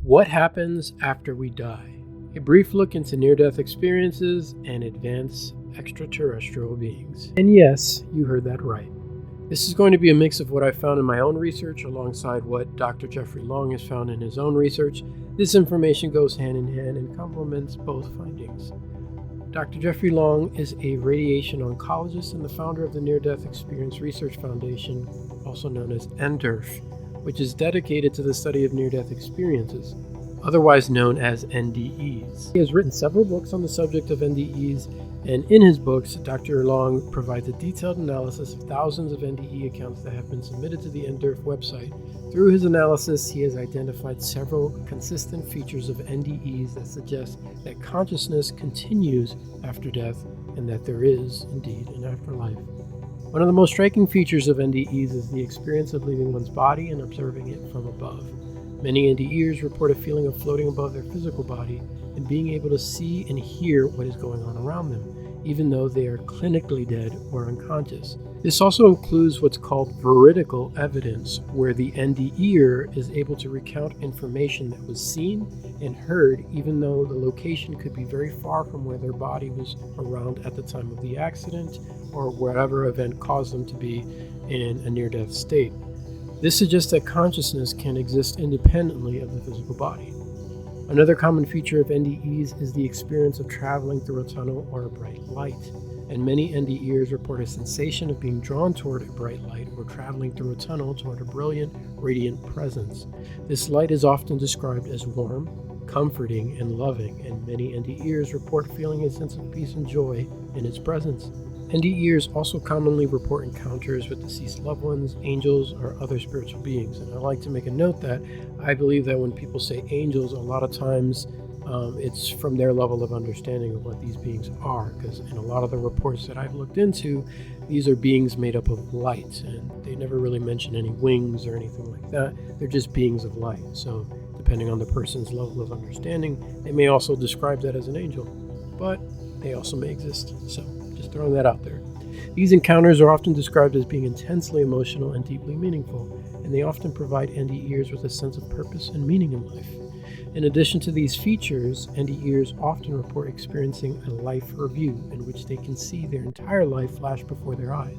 What happens after we die? A brief look into near-death experiences and advanced extraterrestrial beings. And yes, you heard that right. This is going to be a mix of what I found in my own research alongside what Dr. Jefferey Long has found in his own research. This information goes hand in hand and complements both findings. Dr. Jefferey Long is a radiation oncologist and the founder of the Near-Death Experience Research Foundation, also known as NDERF, which is dedicated to the study of near-death experiences, otherwise known as NDEs. He has written several books on the subject of NDEs, and in his books, Dr. Long provides a detailed analysis of thousands of NDE accounts that have been submitted to the NDERF website. Through his analysis, he has identified several consistent features of NDEs that suggest that consciousness continues after death and that there is, indeed, an afterlife. One of the most striking features of NDEs is the experience of leaving one's body and observing it from above. Many NDEers report a feeling of floating above their physical body and being able to see and hear what is going on around them, even though they are clinically dead or unconscious. This also includes what's called veridical evidence, where the NDEer is able to recount information that was seen and heard, even though the location could be very far from where their body was around at the time of the accident or whatever event caused them to be in a near-death state. This suggests that consciousness can exist independently of the physical body. Another common feature of NDEs is the experience of traveling through a tunnel or a bright light, and many NDEers report a sensation of being drawn toward a bright light or traveling through a tunnel toward a brilliant, radiant presence. This light is often described as warm, comforting, and loving, and many NDEers report feeling a sense of peace and joy in its presence. NDEers also commonly report encounters with deceased loved ones, angels, or other spiritual beings. And I like to make a note that I believe that when people say angels, a lot of times it's from their level of understanding of what these beings are, because in a lot of the reports that I've looked into, these are beings made up of light, and they never really mention any wings or anything like that. They're just beings of light. So depending on the person's level of understanding, they may also describe that as an angel, but they also may exist. So just throwing that out there. These encounters are often described as being intensely emotional and deeply meaningful, and they often provide NDEers with a sense of purpose and meaning in life. In addition to these features, NDEers often report experiencing a life review in which they can see their entire life flash before their eyes.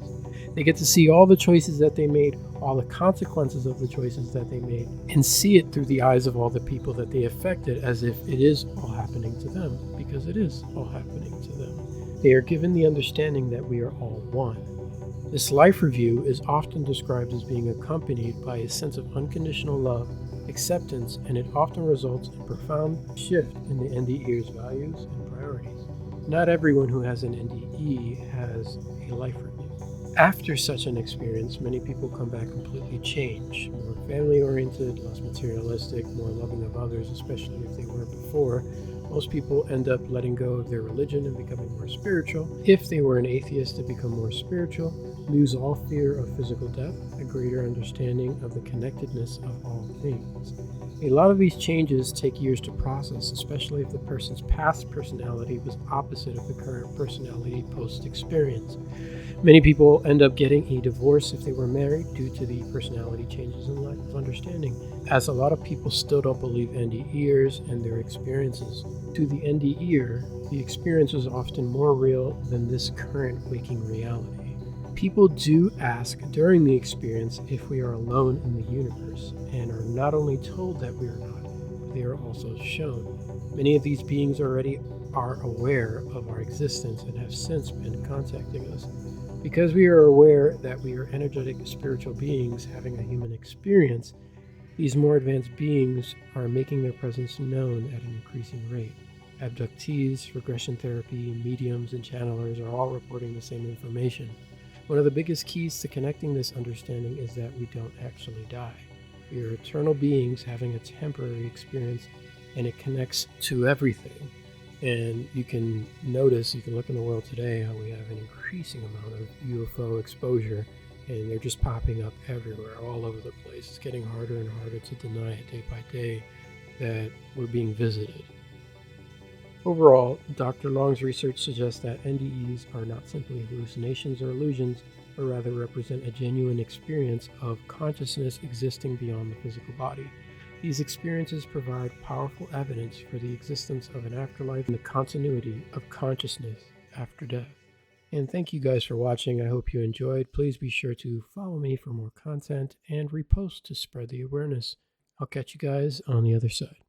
They get to see all the choices that they made, all the consequences of the choices that they made, and see it through the eyes of all the people that they affected as if it is all happening to them, because it is all happening to them. They are given the understanding that we are all one. This life review is often described as being accompanied by a sense of unconditional love, acceptance, and it often results in a profound shift in the NDEer's values and priorities. Not everyone who has an NDE has a life review. After such an experience, many people come back completely changed, more family-oriented, less materialistic, more loving of others, especially if they weren't before. Most people end up letting go of their religion and becoming more spiritual. If they were an atheist, to become more spiritual, lose all fear of physical death, a greater understanding of the connectedness of all things. A lot of these changes take years to process, especially if the person's past personality was opposite of the current personality post-experience. Many people end up getting a divorce if they were married due to the personality changes and lack of understanding, as a lot of people still don't believe NDEers and their experiences. To the NDEer, the experience is often more real than this current waking reality. People do ask during the experience if we are alone in the universe, and are not only told that we are not, but they are also shown. Many of these beings already are aware of our existence and have since been contacting us. Because we are aware that we are energetic spiritual beings having a human experience, these more advanced beings are making their presence known at an increasing rate. Abductees, regression therapy, mediums, and channelers are all reporting the same information. One of the biggest keys to connecting this understanding is that we don't actually die. We are eternal beings having a temporary experience, and it connects to everything. And you can notice, you can look in the world today, how we have an increasing amount of UFO exposure, and they're just popping up everywhere, all over the place. It's getting harder and harder to deny it day by day that we're being visited. Overall, Dr. Long's research suggests that NDEs are not simply hallucinations or illusions, but rather represent a genuine experience of consciousness existing beyond the physical body. These experiences provide powerful evidence for the existence of an afterlife and the continuity of consciousness after death. And thank you guys for watching. I hope you enjoyed. Please be sure to follow me for more content and repost to spread the awareness. I'll catch you guys on the other side.